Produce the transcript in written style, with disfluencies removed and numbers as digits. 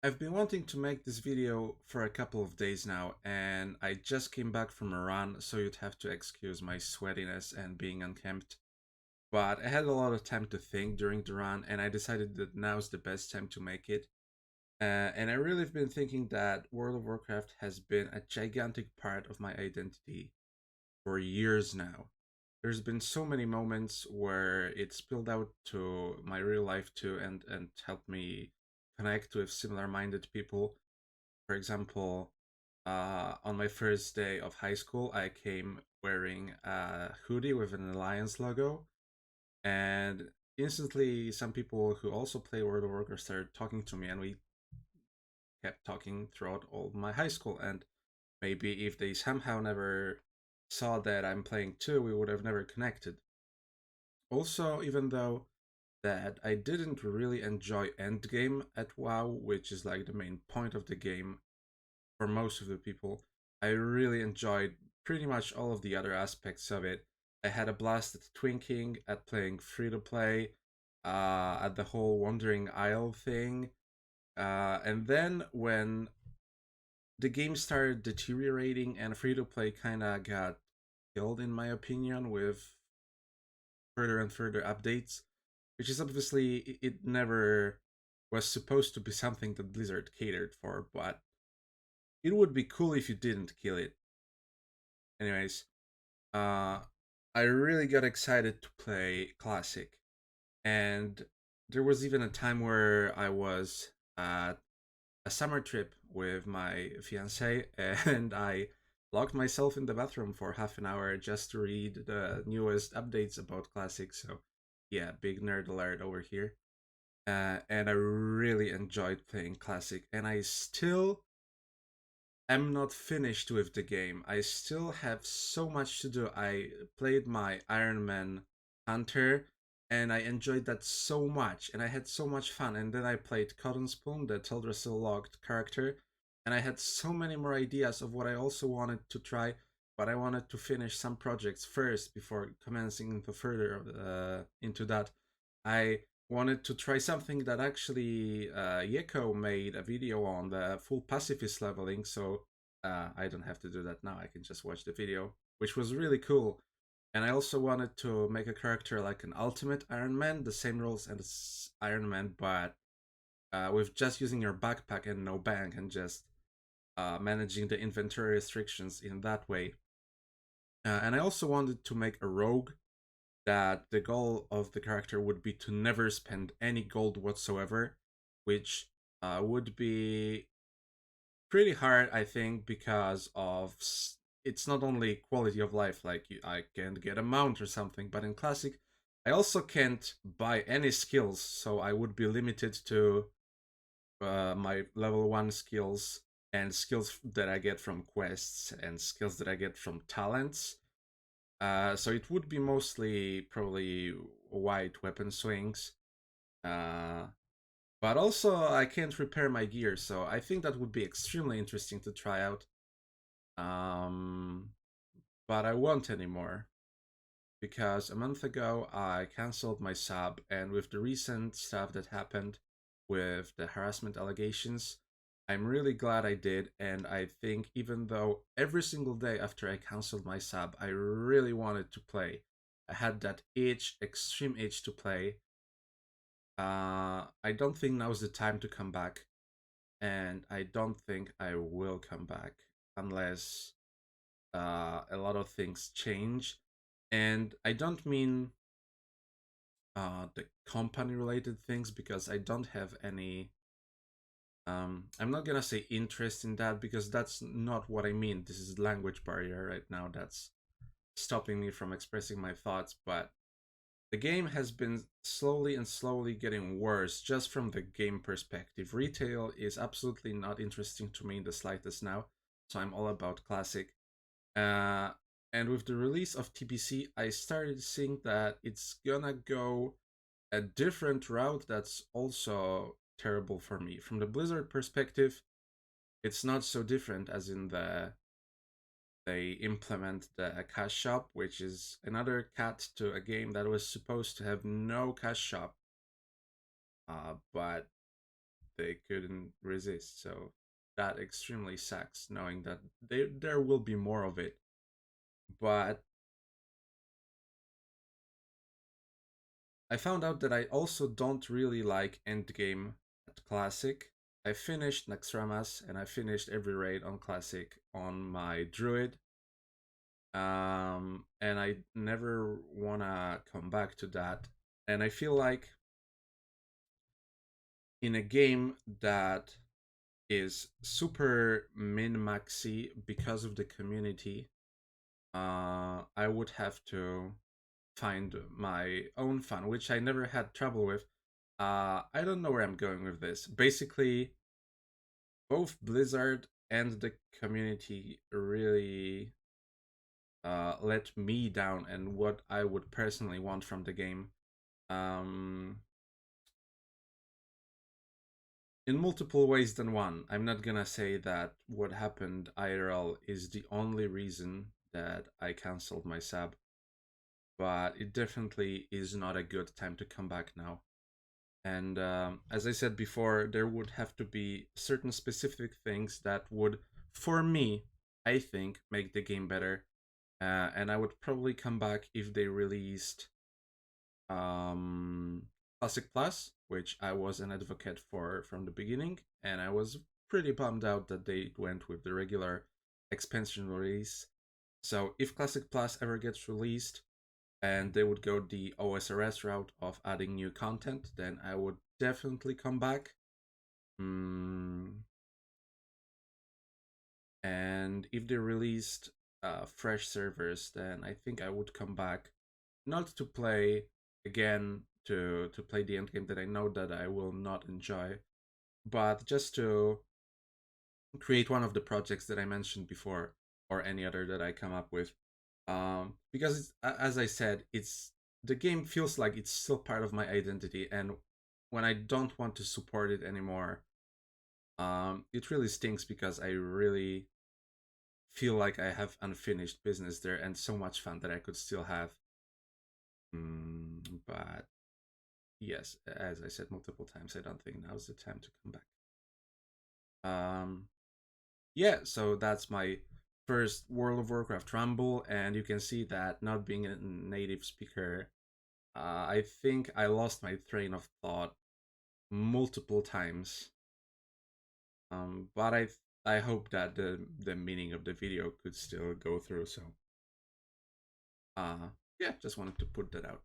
I've been wanting to make this video for a couple of days now, and I just came back from a run, so you'd have to excuse my sweatiness and being unkempt. But I had a lot of time to think during the run, and I decided that now's the best time to make it. And I really have been thinking that World of Warcraft has been a gigantic part of my identity for years now. There's been so many moments where it spilled out to my real life too, and helped me connect with similar minded people. For example, on my first day of high school, I came wearing a hoodie with an Alliance logo, and instantly, some people who also play World of Warcraft started talking to me, and we kept talking throughout all my high school. And maybe if they somehow never saw that I'm playing too, we would have never connected. Also, even though that I didn't really enjoy endgame at WoW, which is like the main point of the game for most of the people, I really enjoyed pretty much all of the other aspects of it. I had a blast at twinking, at playing free to play, at the whole Wandering Isle thing. And then when the game started deteriorating and free to play kind of got killed, in my opinion, with further and further updates, which is obviously it never was supposed to be something that Blizzard catered for, but it would be cool if you didn't kill it. Anyways, uh, I really got excited to play Classic, and there was even a time where I was at a summer trip with my fiance, and I locked myself in the bathroom for half an hour just to read the newest updates about Classic. So, yeah, big nerd alert over here. And I really enjoyed playing Classic, and I still am not finished with the game. I still have so much to do. I played my Iron Man Hunter, and I enjoyed that so much, and I had so much fun. And then I played Cotton Spoon, the Teldrassil logged character, and I had so many more ideas of what I also wanted to try, but I wanted to finish some projects first before commencing into further into that. I wanted to try something that actually Yeko made a video on, the full pacifist leveling, so I don't have to do that now. I can just watch the video, which was really cool. And I also wanted to make a character like an ultimate Iron Man, the same rules as Iron Man, but with just using your backpack and no bank, and just managing the inventory restrictions in that way. And I also wanted to make a rogue that the goal of the character would be to never spend any gold whatsoever, which would be pretty hard, I think, because of it's not only quality of life, like I can't get a mount or something, but in Classic, I also can't buy any skills, so I would be limited to my level 1 skills and skills that I get from quests and skills that I get from talents. So it would be mostly probably white weapon swings. Uh, but also, I can't repair my gear, so I think that would be extremely interesting to try out. Um, but I won't anymore because a month ago I cancelled my sub, and with the recent stuff that happened with the harassment allegations, I'm really glad I did. And I think even though every single day after I cancelled my sub, I really wanted to play, I had that itch, extreme itch to play. I don't think now's the time to come back, and I don't think I will come back unless a lot of things change. And I don't mean the company related things, because I don't have any. I'm not gonna say interest in that, because that's not what I mean. This is language barrier right now that's stopping me from expressing my thoughts. But the game has been slowly and slowly getting worse just from the game perspective. Retail is absolutely not interesting to me in the slightest now, so I'm all about Classic. Uh, and with the release of TBC, I started seeing that it's gonna go a different route that's also terrible for me. From the Blizzard perspective, it's not so different, as in they implement the cash shop, which is another cut to a game that was supposed to have no cash shop. But they couldn't resist. So that extremely sucks, knowing that there will be more of it. But I found out that I also don't really like endgame at Classic. I finished Naxxramas and I finished every raid on Classic on my Druid. And I never wanna come back to that. And I feel like in a game that is super min maxy because of the community, I would have to find my own fun, which I never had trouble with. I don't know where I'm going with this. Basically, both Blizzard and the community really let me down and what I would personally want from the game. Um, in multiple ways than one. I'm not gonna say that what happened IRL is the only reason that I cancelled my sub, but it definitely is not a good time to come back now. And as I said before, there would have to be certain specific things that would, for me, I think, make the game better. And I would probably come back if they released um, Classic Plus, which I was an advocate for from the beginning, and I was pretty bummed out that they went with the regular expansion release. So if Classic Plus ever gets released, and they would go the OSRS route of adding new content, then I would definitely come back. And if they released fresh servers, then I think I would come back, not to play again to play the end game that I know that I will not enjoy, but just to create one of the projects that I mentioned before, or any other that I come up with. Because as I said, it's the game feels like it's still part of my identity, and when I don't want to support it anymore, it really stinks because I really feel like I have unfinished business there and so much fun that I could still have. But yes, as I said multiple times, I don't think now's the time to come back. Yeah, so that's my first World of Warcraft Rumble, and you can see that not being a native speaker, I think I lost my train of thought multiple times. But I hope that the meaning of the video could still go through. So, yeah, just wanted to put that out.